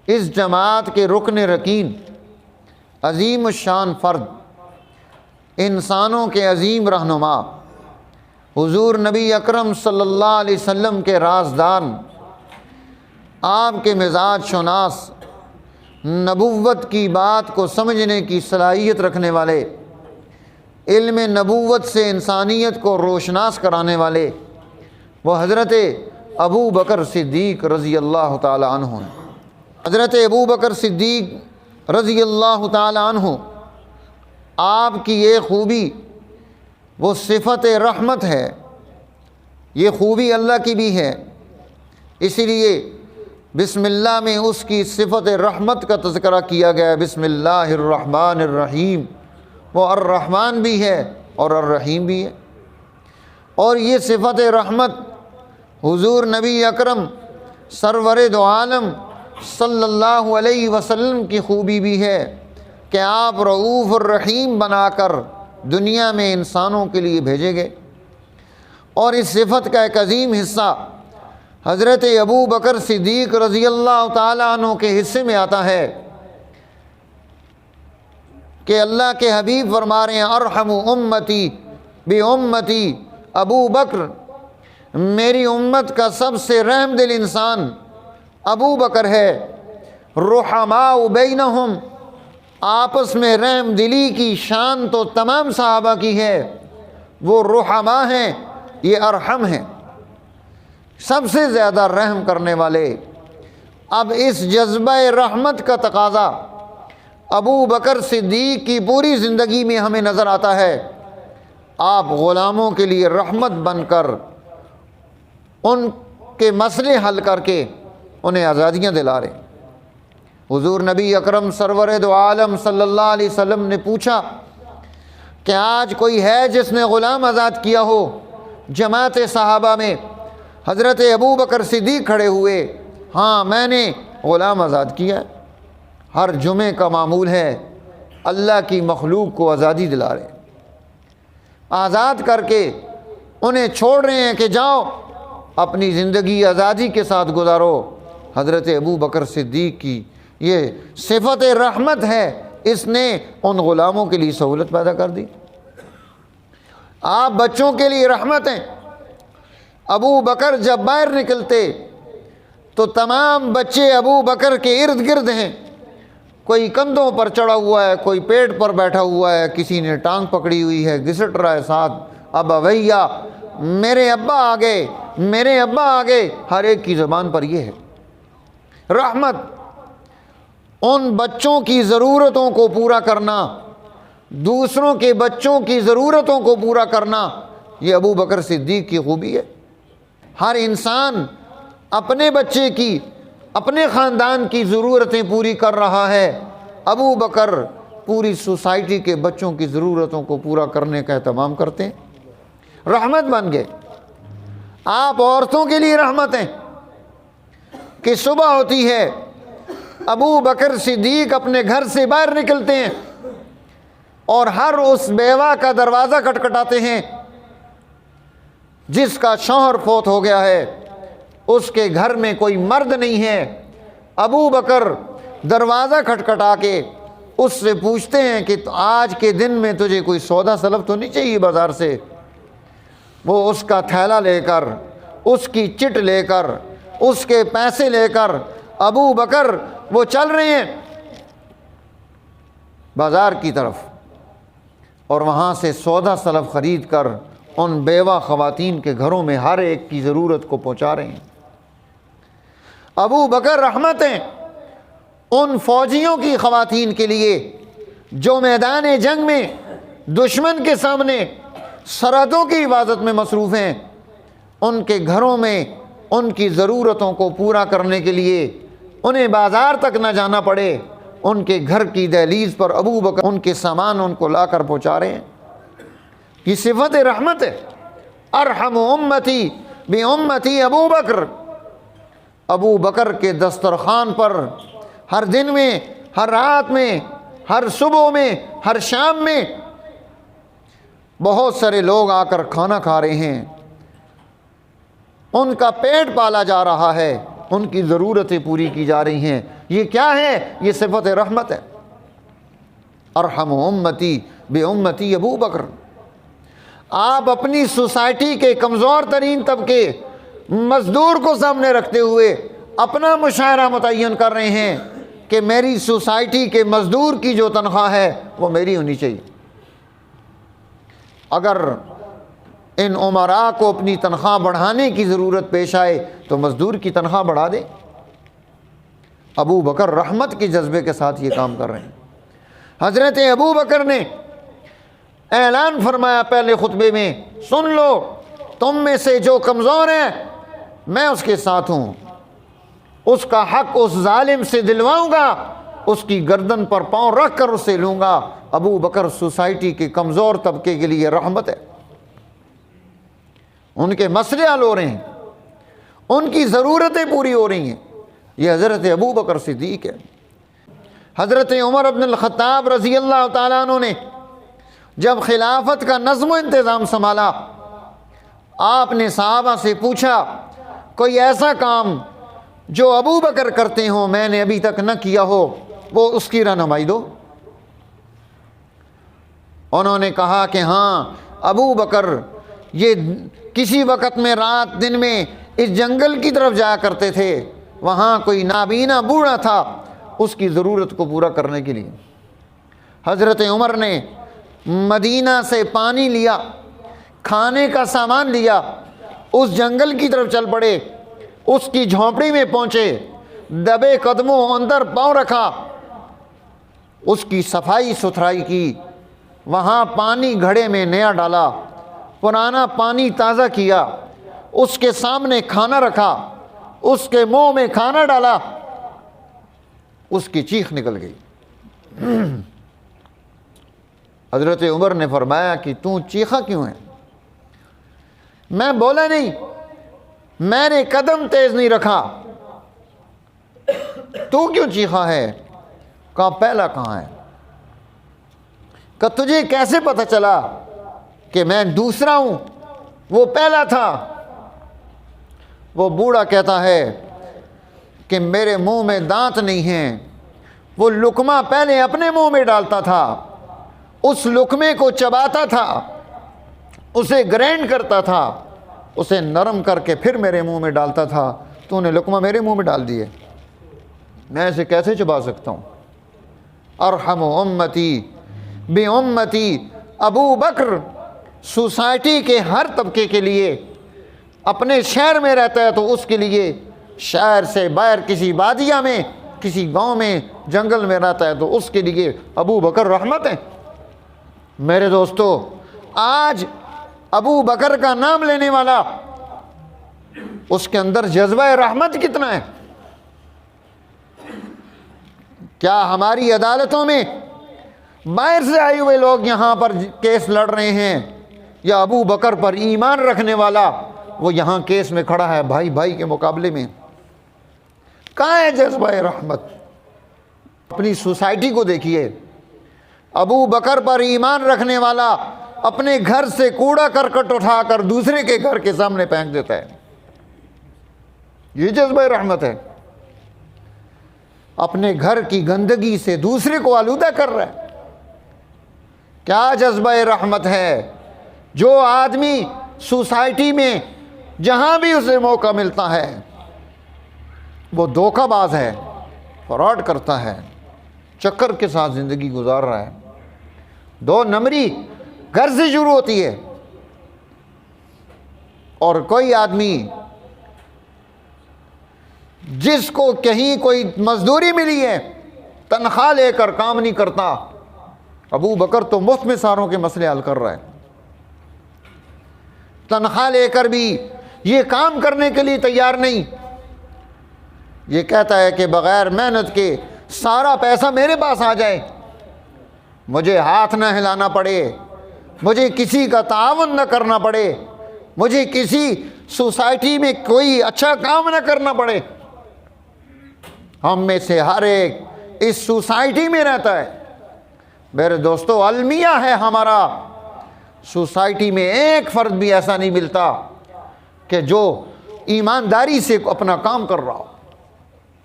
اس جماعت کے رکن رکین، عظیم الشان فرد، انسانوں کے عظیم رہنما، حضور نبی اکرم صلی اللہ علیہ وسلم کے رازدان، آپ کے مزاج شناس، نبوت کی بات کو سمجھنے کی صلاحیت رکھنے والے، علم نبوت سے انسانیت کو روشناس کرانے والے، وہ حضرت ابو بکر صدیق رضی اللہ تعالی عنہ ہیں۔ حضرت ابو بکر صدیق رضی اللہ تعالی عنہ، آپ کی یہ خوبی وہ صفت رحمت ہے، یہ خوبی اللہ کی بھی ہے، اسی لیے بسم اللہ میں اس کی صفت رحمت کا تذکرہ کیا گیا ہے۔ بسم اللہ الرحمن الرحیم، وہ الرحمن بھی ہے اور الرحیم بھی ہے۔ اور یہ صفت رحمت حضور نبی اکرم سرور دو عالم صلی اللہ علیہ وسلم کی خوبی بھی ہے کہ آپ رؤوف الرحیم بنا کر دنیا میں انسانوں کے لیے بھیجے گئے۔ اور اس صفت کا ایک عظیم حصہ حضرت ابو بکر صدیق رضی اللہ تعالیٰ عنہ کے حصے میں آتا ہے کہ اللہ کے حبیب فرما رہے ہیں ارحم امتی بامتی ابو بکر، میری امت کا سب سے رحم دل انسان ابو بکر ہے۔ رحماء بینہم، آپس میں رحم دلی کی شان تو تمام صحابہ کی ہے، وہ رحماء ہیں، یہ ارحم ہیں، سب سے زیادہ رحم کرنے والے۔ اب اس جذبہ رحمت کا تقاضا ابو بکر صدیق کی پوری زندگی میں ہمیں نظر آتا ہے۔ آپ غلاموں کے لیے رحمت بن کر ان کے مسئلے حل کر کے انہیں آزادیاں دلا رہے۔ حضور نبی اکرم سرور دو عالم صلی اللہ علیہ وسلم نے پوچھا کہ آج کوئی ہے جس نے غلام آزاد کیا ہو؟ جماعت صحابہ میں حضرت ابو بکر صدیق کھڑے ہوئے، ہاں میں نے غلام آزاد کیا ہے۔ ہر جمعے کا معمول ہے، اللہ کی مخلوق کو آزادی دلا رہے، آزاد کر کے انہیں چھوڑ رہے ہیں کہ جاؤ اپنی زندگی آزادی کے ساتھ گزارو۔ حضرت ابو بکر صدیق کی یہ صفت رحمت ہے، اس نے ان غلاموں کے لیے سہولت پیدا کر دی۔ آپ بچوں کے لیے رحمت ہیں۔ ابو بکر جب باہر نکلتے تو تمام بچے ابو بکر کے ارد گرد ہیں، کوئی کندھوں پر چڑھا ہوا ہے، کوئی پیٹ پر بیٹھا ہوا ہے، کسی نے ٹانگ پکڑی ہوئی ہے، گھسٹ رہا ہے ساتھ، ابا بھیا میرے ابا آ گئے، میرے ابا آ گئے، ہر ایک کی زبان پر یہ ہے رحمت۔ ان بچوں کی ضرورتوں کو پورا کرنا، دوسروں کے بچوں کی ضرورتوں کو پورا کرنا، یہ ابو بکر صدیق کی خوبی ہے۔ ہر انسان اپنے بچے کی، اپنے خاندان کی ضرورتیں پوری کر رہا ہے، ابو بکر پوری سوسائٹی کے بچوں کی ضرورتوں کو پورا کرنے کا اہتمام کرتے ہیں، رحمت بن گئے۔ آپ عورتوں کے لیے رحمت ہیں کہ صبح ہوتی ہے ابو بکر صدیق اپنے گھر سے باہر نکلتے ہیں اور ہر اس بیوہ کا دروازہ کھٹکھٹاتے ہیں جس کا شوہر فوت ہو گیا ہے، اس کے گھر میں کوئی مرد نہیں ہے۔ ابو بکر دروازہ کھٹکھٹا کے اس سے پوچھتے ہیں کہ آج کے دن میں تجھے کوئی سودا سلف تو نہیں چاہیے بازار سے؟ وہ اس کا تھیلا لے کر، اس کی چٹ لے کر، اس کے پیسے لے کر ابو بکر وہ چل رہے ہیں بازار کی طرف، اور وہاں سے سودا سلف خرید کر ان بیوہ خواتین کے گھروں میں ہر ایک کی ضرورت کو پہنچا رہے ہیں۔ ابو بکر رحمت ہیں ان فوجیوں کی خواتین کے لیے جو میدان جنگ میں دشمن کے سامنے سرحدوں کی حفاظت میں مصروف ہیں، ان کے گھروں میں ان کی ضرورتوں کو پورا کرنے کے لیے انہیں بازار تک نہ جانا پڑے، ان کے گھر کی دہلیز پر ابو بکر ان کے سامان ان کو لا کر پہنچا رہے ہیں۔ یہ صفت رحمت ہے۔ ارحم امتی بامتی ابو بکر، ابو بکر کے دسترخوان پر ہر دن میں، ہر رات میں، ہر صبح میں، ہر شام میں بہت سارے لوگ آ کر کھانا کھا رہے ہیں، ان کا پیٹ پالا جا رہا ہے، ان کی ضرورتیں پوری کی جا رہی ہیں۔ یہ کیا ہے؟ یہ صفت رحمت ہے۔ ارحم امتی بامتی ابو بکر۔ آپ اپنی سوسائٹی کے کمزور ترین طبقے مزدور کو سامنے رکھتے ہوئے اپنا مشاہرہ متعین کر رہے ہیں کہ میری سوسائٹی کے مزدور کی جو تنخواہ ہے وہ میری ہونی چاہیے۔ اگر ان امراء کو اپنی تنخواہ بڑھانے کی ضرورت پیش آئے تو مزدور کی تنخواہ بڑھا دے۔ ابو بکر رحمت کے جذبے کے ساتھ یہ کام کر رہے ہیں۔ حضرت ابو بکر نے اعلان فرمایا پہلے خطبے میں، سن لو تم میں سے جو کمزور ہے میں اس کے ساتھ ہوں، اس کا حق اس ظالم سے دلواؤں گا، اس کی گردن پر پاؤں رکھ کر اسے لوں گا۔ ابو بکر سوسائٹی کے کمزور طبقے کے لیے رحمت ہے، ان کے مسئلے حل ہو رہے ہیں، ان کی ضرورتیں پوری ہو رہی ہیں۔ یہ حضرت ابو بکر صدیق ہے۔ حضرت عمر بن الخطاب رضی اللہ تعالیٰ عنہ نے جب خلافت کا نظم و انتظام سنبھالا، آپ نے صحابہ سے پوچھا کوئی ایسا کام جو ابو بکر کرتے ہوں میں نے ابھی تک نہ کیا ہو، وہ اس کی رہنمائی دو۔ انہوں نے کہا کہ ہاں، ابو بکر یہ کسی وقت میں رات دن میں اس جنگل کی طرف جایا کرتے تھے، وہاں کوئی نابینا بوڑھا تھا، اس کی ضرورت کو پورا کرنے کے لیے حضرت عمر نے مدینہ سے پانی لیا، کھانے کا سامان لیا، اس جنگل کی طرف چل پڑے، اس کی جھونپڑی میں پہنچے، دبے قدموں اندر پاؤں رکھا، اس کی صفائی ستھرائی کی، وہاں پانی گھڑے میں نیا ڈالا، پرانا پانی تازہ کیا، اس کے سامنے کھانا رکھا، اس کے منہ میں کھانا ڈالا، اس کی چیخ نکل گئی۔ حضرت عمر نے فرمایا کہ تو چیخا کیوں ہے؟ میں بولا نہیں، میں نے قدم تیز نہیں رکھا، تو کیوں چیخا ہے؟ کہا پہلا کہاں ہے؟ کہ تجھے کیسے پتہ چلا کہ میں دوسرا ہوں، وہ پہلا تھا؟ وہ بوڑھا کہتا ہے کہ میرے منہ میں دانت نہیں ہیں، وہ لقمہ پہلے اپنے منہ میں ڈالتا تھا، اس لقمے کو چباتا تھا، اسے گرینڈ کرتا تھا، اسے نرم کر کے پھر میرے منہ میں ڈالتا تھا، تو نے لقمہ میرے منہ میں ڈال دیے، میں اسے کیسے چبا سکتا ہوں؟ ارحم امتی بامتی ابو بکر سوسائٹی کے ہر طبقے کے لیے، اپنے شہر میں رہتا ہے تو اس کے لیے، شہر سے باہر کسی بادیہ میں، کسی گاؤں میں، جنگل میں رہتا ہے تو اس کے لیے ابو بکر رحمت ہے۔ میرے دوستو، آج ابو بکر کا نام لینے والا، اس کے اندر جذبہ رحمت کتنا ہے؟ کیا ہماری عدالتوں میں باہر سے آئے ہوئے لوگ یہاں پر کیس لڑ رہے ہیں، یا ابو بکر پر ایمان رکھنے والا وہ یہاں کیس میں کھڑا ہے بھائی بھائی کے مقابلے میں؟ کہاں ہے جذبہ رحمت؟ اپنی سوسائٹی کو دیکھیے، ابو بکر پر ایمان رکھنے والا اپنے گھر سے کوڑا کرکٹ اٹھا کر دوسرے کے گھر کے سامنے پھینک دیتا ہے، یہ جذبہ رحمت ہے۔ اپنے گھر کی گندگی سے دوسرے کو آلودہ کر رہا ہے، کیا جذبہ رحمت ہے؟ جو آدمی سوسائٹی میں جہاں بھی اسے موقع ملتا ہے وہ دھوکہ باز ہے، فراڈ کرتا ہے، چکر کے ساتھ زندگی گزار رہا ہے، دو نمبری گھر سے شروع ہوتی ہے۔ اور کوئی آدمی جس کو کہیں کوئی مزدوری ملی ہے، تنخواہ لے کر کام نہیں کرتا، ابو بکر تو مفت میں ساروں کے مسئلے حل کر رہا ہے، تنخواہ لے کر بھی یہ کام کرنے کے لیے تیار نہیں، یہ کہتا ہے کہ بغیر محنت کے سارا پیسہ میرے پاس آ جائے، مجھے ہاتھ نہ ہلانا پڑے، مجھے کسی کا تعاون نہ کرنا پڑے، مجھے کسی سوسائٹی میں کوئی اچھا کام نہ کرنا پڑے۔ ہم میں سے ہر ایک اس سوسائٹی میں رہتا ہے، میرے دوستو المیہ ہے ہمارا، سوسائٹی میں ایک فرد بھی ایسا نہیں ملتا کہ جو ایمانداری سے اپنا کام کر رہا ہو۔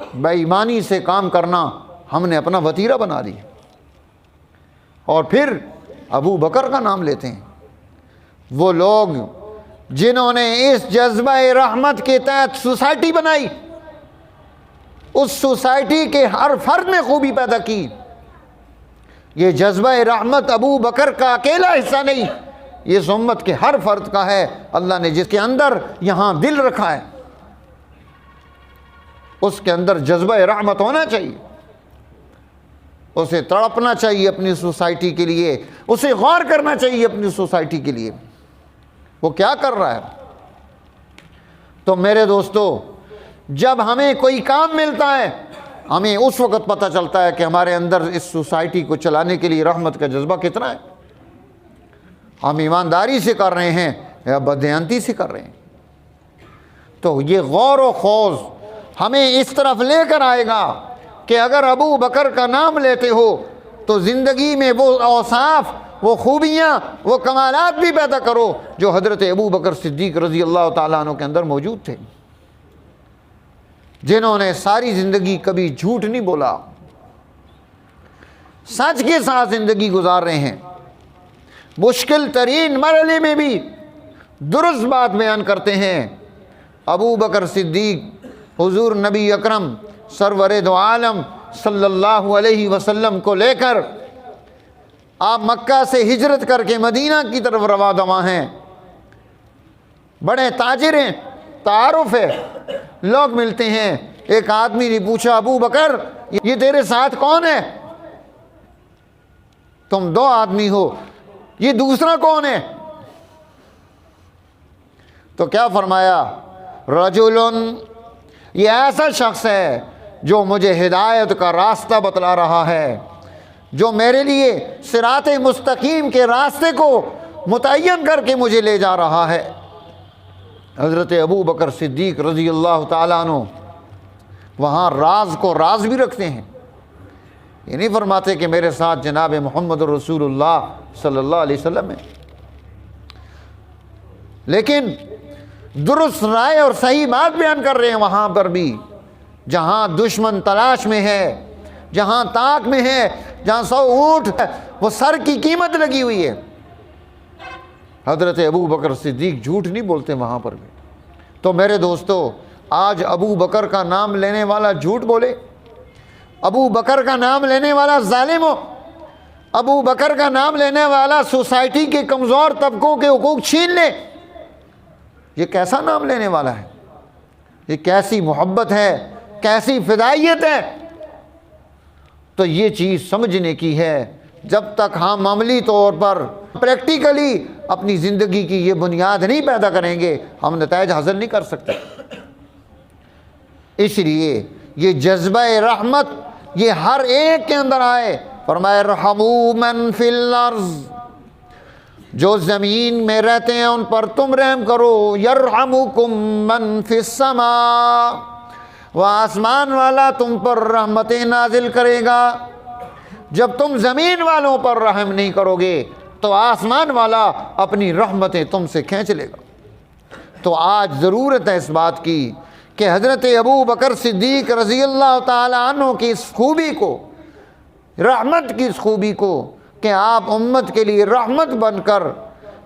بے ایمانی سے کام کرنا ہم نے اپنا وتیرہ بنا لیا، اور پھر ابو بکر کا نام لیتے ہیں۔ وہ لوگ جنہوں نے اس جذبہ رحمت کے تحت سوسائٹی بنائی، اس سوسائٹی کے ہر فرد میں خوبی پیدا کی۔ یہ جذبہ رحمت ابو بکر کا اکیلا حصہ نہیں، یہ اس امت کے ہر فرد کا ہے۔ اللہ نے جس کے اندر یہاں دل رکھا ہے، اس کے اندر جذبہ رحمت ہونا چاہیے، اسے تڑپنا چاہیے اپنی سوسائٹی کے لیے، اسے غور کرنا چاہیے اپنی سوسائٹی کے لیے وہ کیا کر رہا ہے۔ تو میرے دوستو، جب ہمیں کوئی کام ملتا ہے ہمیں اس وقت پتہ چلتا ہے کہ ہمارے اندر اس سوسائٹی کو چلانے کے لیے رحمت کا جذبہ کتنا ہے۔ ہم ایمانداری سے کر رہے ہیں یا بددیانتی سے کر رہے ہیں۔ تو یہ غور و خوض ہمیں اس طرف لے کر آئے گا کہ اگر ابو بکر کا نام لیتے ہو تو زندگی میں وہ اوصاف، وہ خوبیاں، وہ کمالات بھی پیدا کرو جو حضرت ابو بکر صدیق رضی اللہ تعالیٰ عنہ کے اندر موجود تھے، جنہوں نے ساری زندگی کبھی جھوٹ نہیں بولا، سچ کے ساتھ زندگی گزار رہے ہیں، مشکل ترین مرحلے میں بھی درست بات بیان کرتے ہیں۔ ابو بکر صدیق حضور نبی اکرم سرور دو عالم صلی اللہ علیہ وسلم کو لے کر آپ مکہ سے ہجرت کر کے مدینہ کی طرف رواں دواں ہیں، بڑے تاجر ہیں، تعارف ہے، لوگ ملتے ہیں۔ ایک آدمی نے پوچھا، ابو بکر یہ تیرے ساتھ کون ہے؟ تم دو آدمی ہو، یہ دوسرا کون ہے؟ تو کیا فرمایا؟ رجل، یہ ایسا شخص ہے جو مجھے ہدایت کا راستہ بتلا رہا ہے، جو میرے لیے صراط مستقیم کے راستے کو متعین کر کے مجھے لے جا رہا ہے۔ حضرت ابو بکر صدیق رضی اللہ تعالیٰ عنہ وہاں راز کو راز بھی رکھتے ہیں، یہ نہیں فرماتے کہ میرے ساتھ جناب محمد رسول اللہ صلی اللہ علیہ وسلم ہے، لیکن درست رائے اور صحیح بات بیان کر رہے ہیں وہاں پر بھی، جہاں دشمن تلاش میں ہے، جہاں طاق میں ہے، جہاں 100 اونٹ وہ سر کی قیمت لگی ہوئی ہے، حضرت ابو بکر صدیق جھوٹ نہیں بولتے وہاں پر بھی۔ تو میرے دوستو، آج ابو بکر کا نام لینے والا جھوٹ بولے، ابو بکر کا نام لینے والا ظالم ہو، ابو بکر کا نام لینے والا سوسائٹی کے کمزور طبقوں کے حقوق چھین لے، یہ کیسا نام لینے والا ہے؟ یہ کیسی محبت ہے، کیسی فدائیت ہے؟ تو یہ چیز سمجھنے کی ہے۔ جب تک ہم عملی طور پر پریکٹیکلی اپنی زندگی کی یہ بنیاد نہیں پیدا کریں گے، ہم نتائج حاصل نہیں کر سکتے۔ اس لیے یہ جذبہ رحمت یہ ہر ایک کے اندر آئے۔ فرمایا ارحموا من فی الارض، جو زمین میں رہتے ہیں ان پر تم رحم کرو، یرحمکم من فی السماء، وہ آسمان والا تم پر رحمتیں نازل کرے گا۔ جب تم زمین والوں پر رحم نہیں کرو گے تو آسمان والا اپنی رحمتیں تم سے کھینچ لے گا۔ تو آج ضرورت ہے اس بات کی کہ حضرت ابو بکر صدیق رضی اللہ تعالی عنہ کی اس خوبی کو، رحمت کی اس خوبی کو، کہ آپ امت کے لیے رحمت بن کر،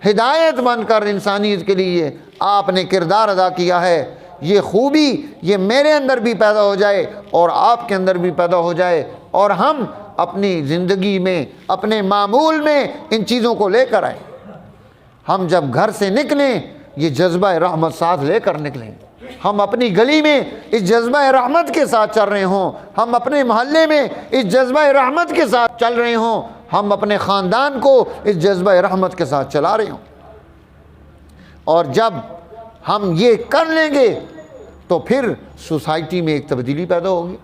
ہدایت بن کر انسانیت کے لیے آپ نے کردار ادا کیا ہے، یہ خوبی یہ میرے اندر بھی پیدا ہو جائے اور آپ کے اندر بھی پیدا ہو جائے، اور ہم اپنی زندگی میں، اپنے معمول میں ان چیزوں کو لے کر آئیں۔ ہم جب گھر سے نکلیں یہ جذبہ رحمت ساتھ لے کر نکلیں، ہم اپنی گلی میں اس جذبہ رحمت کے ساتھ چل رہے ہوں، ہم اپنے محلے میں اس جذبہ رحمت کے ساتھ چل رہے ہوں، ہم اپنے خاندان کو اس جذبہ رحمت کے ساتھ چلا رہے ہوں۔ اور جب ہم یہ کر لیں گے تو پھر سوسائٹی میں ایک تبدیلی پیدا ہوگی۔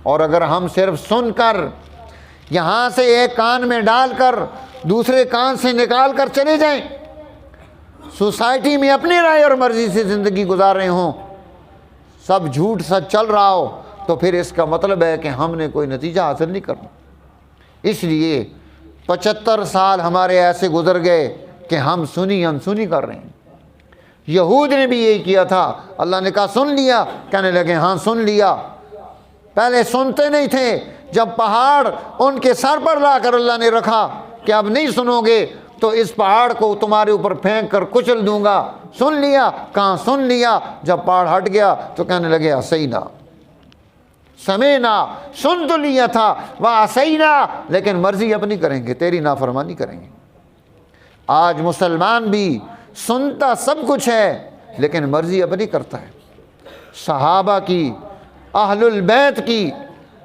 اور اگر ہم صرف سن کر، یہاں سے ایک کان میں ڈال کر دوسرے کان سے نکال کر چلے جائیں، سوسائٹی میں اپنی رائے اور مرضی سے زندگی گزار رہے ہوں، سب جھوٹ سچ چل رہا ہو، تو پھر اس کا مطلب ہے کہ ہم نے کوئی نتیجہ حاصل نہیں کرنا۔ اس لیے 75 سال ہمارے ایسے گزر گئے کہ ہم سنی کر رہے ہیں۔ یہود نے بھی یہی کیا تھا، اللہ نے کہا سن لیا، کہنے لگے ہاں سن لیا، پہلے سنتے نہیں تھے، جب پہاڑ ان کے سر پر لا کر اللہ نے رکھا کہ اب نہیں سنو گے تو اس پہاڑ کو تمہارے اوپر پھینک کر کچل دوں گا، سن لیا؟ کہاں سن لیا؟ جب پہاڑ ہٹ گیا تو کہنے لگے عصینا، سمینا، سن تو لیا تھا، وعصینا، لیکن مرضی اپنی کریں گے، تیری نافرمانی کریں گے۔ آج مسلمان بھی سنتا سب کچھ ہے لیکن مرضی اپنی کرتا ہے۔ صحابہ کی، اہل البیت کی،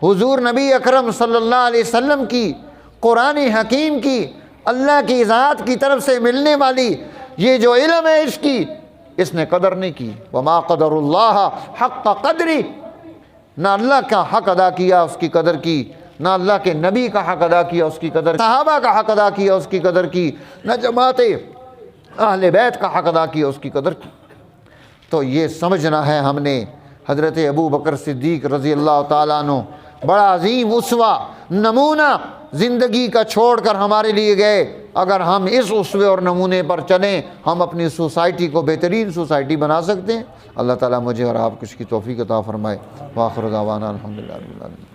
حضور نبی اکرم صلی اللہ علیہ وسلم کی، قرآن حکیم کی، اللہ کی ذات کی طرف سے ملنے والی یہ جو علم ہے اس کی، اس نے قدر نہیں کی۔ وما قدر اللہ حق قدری، نہ اللہ کا حق ادا کیا، اس کی قدر کی، نہ اللہ کے نبی کا حق ادا کیا، اس کی قدر، صحابہ کا حق ادا کیا، اس کی قدر کی، نہ جماعت اہل بیت کا حق ادا کیا، اس کی قدر کی۔ تو یہ سمجھنا ہے ہم نے حضرت ابو بکر صدیق رضی اللہ تعالیٰ عنہ بڑا عظیم اسوہ، نمونہ زندگی کا چھوڑ کر ہمارے لیے گئے۔ اگر ہم اس اسوے اور نمونے پر چلیں ہم اپنی سوسائٹی کو بہترین سوسائٹی بنا سکتے ہیں۔ اللہ تعالیٰ مجھے اور آپ کو اس کی توفیق عطا فرمائے۔ وآخر دعوانا الحمدللہ رب العالمین۔